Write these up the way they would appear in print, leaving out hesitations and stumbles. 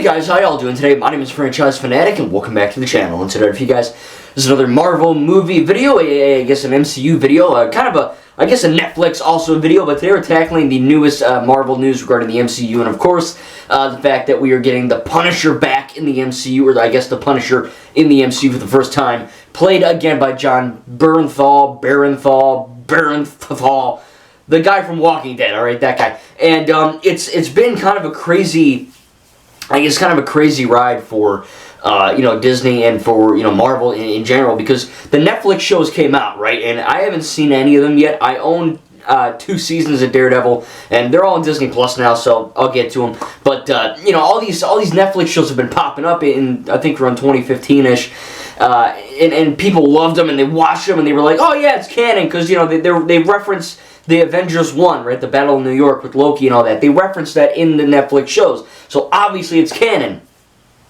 guys, how y'all doing today? My name is Franchise Fanatic and welcome back to the channel. And today for you guys, this is another Marvel movie video, I guess an MCU video, kind of a, I guess a Netflix also video, but today we're tackling the newest Marvel news regarding the MCU, and of course, the fact that we are getting the Punisher back in the MCU, or I guess the Punisher in the MCU for the first time, played again by Jon Bernthal, the guy from Walking Dead, alright, that guy. And it's been kind of a crazy, I guess, kind of a crazy ride for Disney and for Marvel in general, because the Netflix shows came out, right, and I haven't seen any of them yet. I own 2 seasons of Daredevil, and they're all on Disney Plus now, so I'll get to them. But all these Netflix shows have been popping up in, I think, around 2015ish. And people loved them and they watched them and they were like, oh yeah, it's canon, because they reference the Avengers 1, right, the Battle of New York with Loki and all that. They referenced that in the Netflix shows, so obviously it's canon.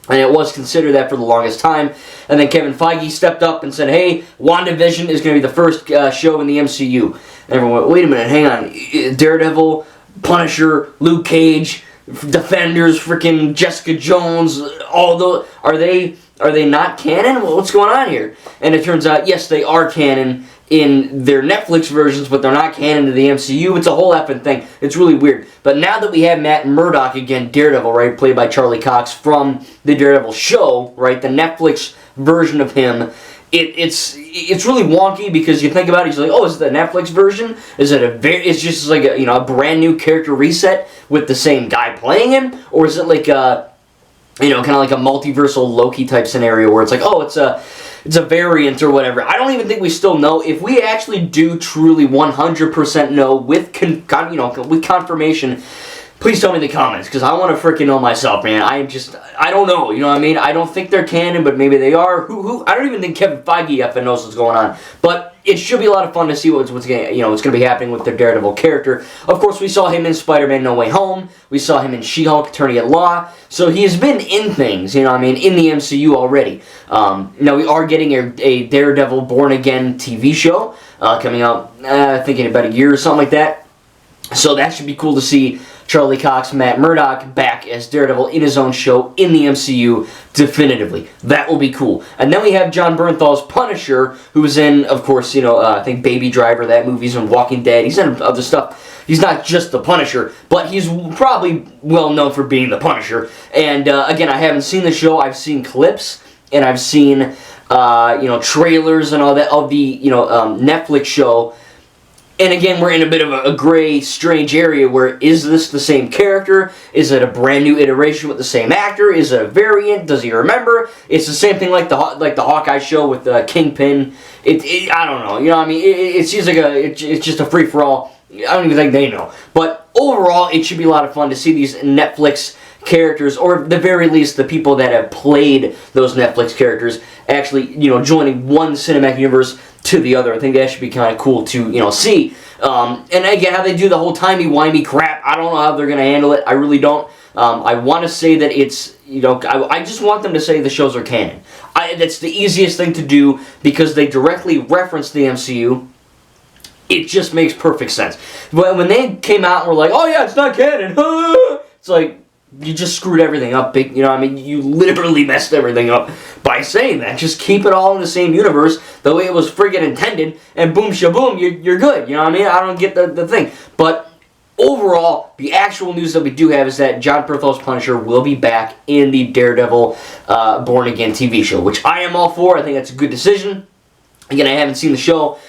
And it was considered that for the longest time. And then Kevin Feige stepped up and said, hey, WandaVision is going to be the first show in the MCU. And everyone went, wait a minute, hang on. Daredevil, Punisher, Luke Cage, Defenders, freaking Jessica Jones, all those, are they not canon? What's going on here? And it turns out, yes, they are canon in their Netflix versions, but they're not canon to the MCU. It's a whole effing thing. It's really weird. But now that we have Matt Murdock again, Daredevil, right, played by Charlie Cox from the Daredevil show, right, the Netflix version of him, it's really wonky, because you think about it, he's like, oh, is it the Netflix version? Is it it's just like a brand new character reset with the same guy playing him, or is it like a kind of like a multiversal Loki type scenario where it's like, oh, it's a variant or whatever. I don't even think we still know. If we actually do truly 100% know with with confirmation, please tell me in the comments, because I want to freaking know myself, man. I don't know, you know what I mean? I don't think they're canon, but maybe they are. I don't even think Kevin Feige effing knows what's going on. But it should be a lot of fun to see what's going to be happening with their Daredevil character. Of course, we saw him in Spider-Man No Way Home. We saw him in She-Hulk, Attorney at Law. So he has been in things, in the MCU already. Now we are getting a Daredevil Born Again TV show coming out, I think in about a year or something like that. So that should be cool to see Charlie Cox, Matt Murdock back as Daredevil in his own show in the MCU definitively. That will be cool. And then we have Jon Bernthal's Punisher, who is in, of course, I think Baby Driver, that movie. He's in Walking Dead. He's in other stuff. He's not just the Punisher, but he's probably well known for being the Punisher. And again, I haven't seen the show. I've seen clips, and I've seen trailers and all that of the Netflix show. And again, we're in a bit of a gray, strange area where, is this the same character? Is it a brand new iteration with the same actor? Is it a variant? Does he remember? It's the same thing like the Hawkeye show with Kingpin. I don't know. I mean, it seems like it's just a free-for-all. I don't even think they know. But overall, it should be a lot of fun to see these Netflix characters, or at the very least, the people that have played those Netflix characters, actually, joining one cinematic universe to the other. I think that should be kind of cool to, see. And again, how they do the whole timey-wimey crap, I don't know how they're going to handle it. I really don't. I want to say that it's, I just want them to say the shows are canon. That's the easiest thing to do, because they directly reference the MCU. It just makes perfect sense. But when they came out and were like, oh yeah, it's not canon, it's like, you just screwed everything up, big. You literally messed everything up by saying that. Just keep it all in the same universe, the way it was friggin' intended, and boom shaboom, you're good. I don't get the thing. But overall, the actual news that we do have is that Jon Bernthal's Punisher will be back in the Daredevil Born Again TV show, which I am all for. I think that's a good decision. Again, I haven't seen the show,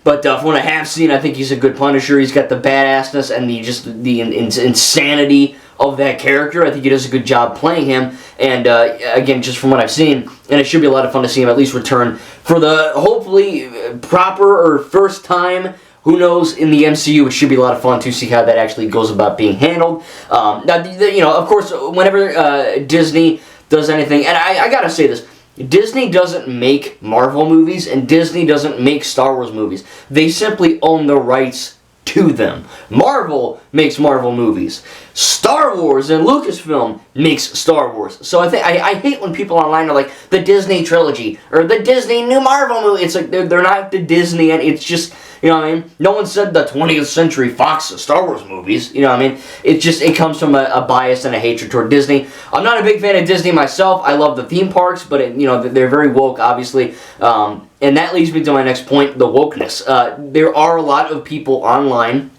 but from what I have seen, I think he's a good Punisher. He's got the badassness and the insanity of that character. I think he does a good job playing him, and again, just from what I've seen, and it should be a lot of fun to see him at least return for the hopefully proper or first time, who knows, in the MCU. It should be a lot of fun to see how that actually goes about being handled. Now, of course, whenever Disney does anything, and I gotta say this, Disney doesn't make Marvel movies, and Disney doesn't make Star Wars movies. They simply own the rights to them. Marvel makes Marvel movies. Star Wars and Lucasfilm makes Star Wars. So I hate when people online are like, the Disney trilogy, or the Disney new Marvel movie. It's like, they're not the Disney, and it's just, You know what I mean? No one said the 20th Century Fox Star Wars movies. You know what I mean? It comes from a bias and a hatred toward Disney. I'm not a big fan of Disney myself. I love the theme parks, but they're very woke, obviously. And that leads me to my next point, the wokeness. There are a lot of people online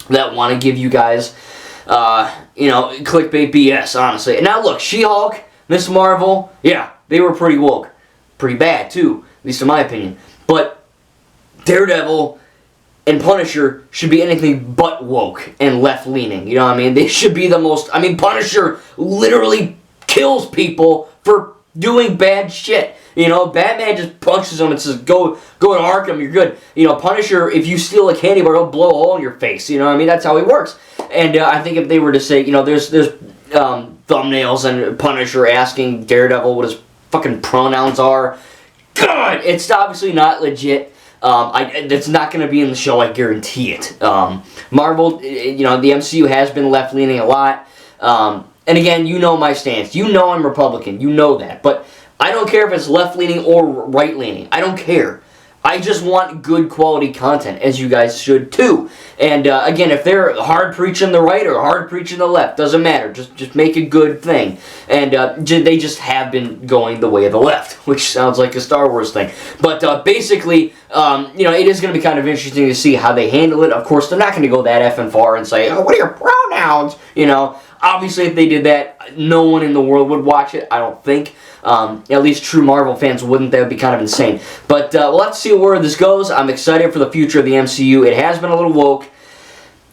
that want to give you guys, clickbait BS, honestly. Now look, She-Hulk, Miss Marvel, yeah, they were pretty woke. Pretty bad, too, at least in my opinion. But Daredevil and Punisher should be anything but woke and left-leaning. You know what I mean? They should be the most... I mean, Punisher literally kills people for doing bad shit. You know, Batman just punches them and says, go to Arkham, you're good. You know, Punisher, if you steal a candy bar, he'll blow a hole in your face. You know what I mean? That's how he works. And I think if they were to say, there's thumbnails and Punisher asking Daredevil what his fucking pronouns are, God, it's obviously not legit. It's not going to be in the show, I guarantee it. Marvel, the MCU has been left-leaning a lot. And again, you know my stance. You know I'm Republican. You know that. But I don't care if it's left-leaning or right-leaning. I don't care. I just want good quality content, as you guys should too. And again, if they're hard preaching the right or hard preaching the left, doesn't matter. Just make a good thing. And they just have been going the way of the left, which sounds like a Star Wars thing. But basically, it is going to be kind of interesting to see how they handle it. Of course, they're not going to go that effing far and say, "Oh, what are your pronouns?" Obviously, if they did that, no one in the world would watch it, I don't think. At least true Marvel fans wouldn't. That would be kind of insane. But we'll have to see where this goes. I'm excited for the future of the MCU. It has been a little woke.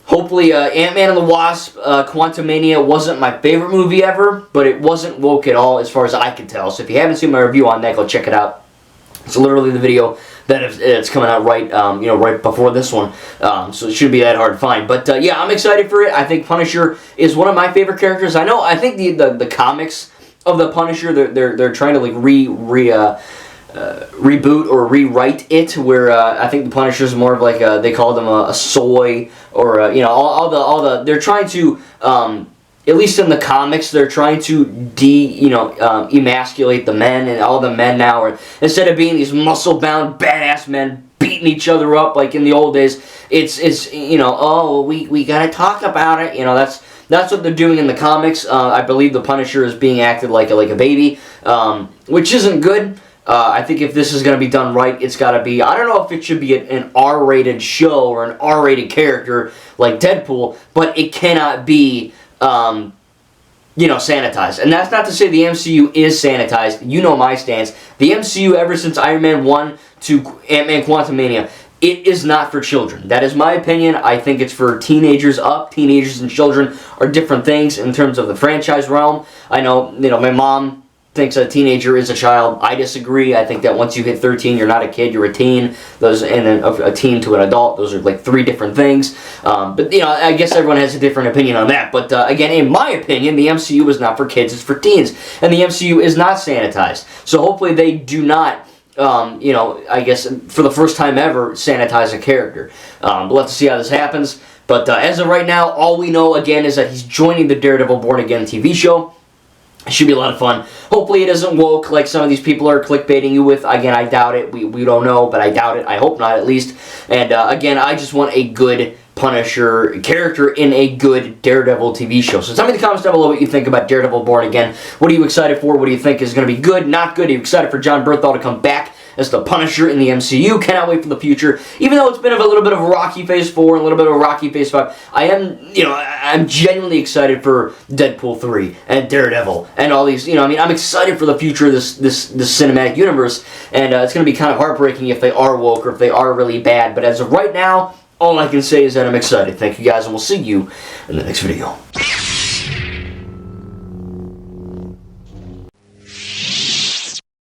Hopefully, Ant-Man and the Wasp, Quantumania wasn't my favorite movie ever, but it wasn't woke at all as far as I could tell. So if you haven't seen my review on that, go check it out. It's literally the video that it's coming out right before this one, so it shouldn't be that hard to find. But yeah, I'm excited for it. I think Punisher is one of my favorite characters. I think the comics of the Punisher, they're trying to like reboot or rewrite it, where I think the Punisher is more of like they call them a soy, or all the they're trying to at least in the comics, they're trying to emasculate the men, and all the men now are, instead of being these muscle-bound, badass men beating each other up like in the old days, it's we gotta talk about it. That's what they're doing in the comics. I believe the Punisher is being acted like a baby, which isn't good. I think if this is going to be done right, it's got to be, I don't know if it should be an R-rated show or an R-rated character like Deadpool, but it cannot be sanitized. And that's not to say the MCU is sanitized. You know my stance. The MCU, ever since Iron Man 1 to Ant-Man Quantumania, it is not for children. That is my opinion. I think it's for teenagers up. Teenagers and children are different things in terms of the franchise realm. I know, my mom thinks a teenager is a child. I disagree. I think that once you hit 13, you're not a kid, you're a teen. And then a teen to an adult, those are like three different things. But I guess everyone has a different opinion on that. But again, in my opinion, the MCU is not for kids, it's for teens. And the MCU is not sanitized. So hopefully they do not, I guess for the first time ever, sanitize a character. We'll have to see how this happens. But as of right now, all we know, again, is that he's joining the Daredevil Born Again TV show. It should be a lot of fun. Hopefully it isn't woke like some of these people are clickbaiting you with. Again, I doubt it. We don't know, but I doubt it. I hope not, at least. And again, I just want a good Punisher character in a good Daredevil TV show. So tell me in the comments down below what you think about Daredevil Born Again. What are you excited for? What do you think is going to be good, not good? Are you excited for John Bernthal to come back as the Punisher in the MCU? Cannot wait for the future. Even though it's been a little bit of a rocky Phase 4 and a little bit of a rocky Phase 5, I'm genuinely excited for Deadpool 3 and Daredevil and all these, I'm excited for the future of this cinematic universe, and it's going to be kind of heartbreaking if they are woke or if they are really bad, but as of right now, all I can say is that I'm excited. Thank you guys, and we'll see you in the next video.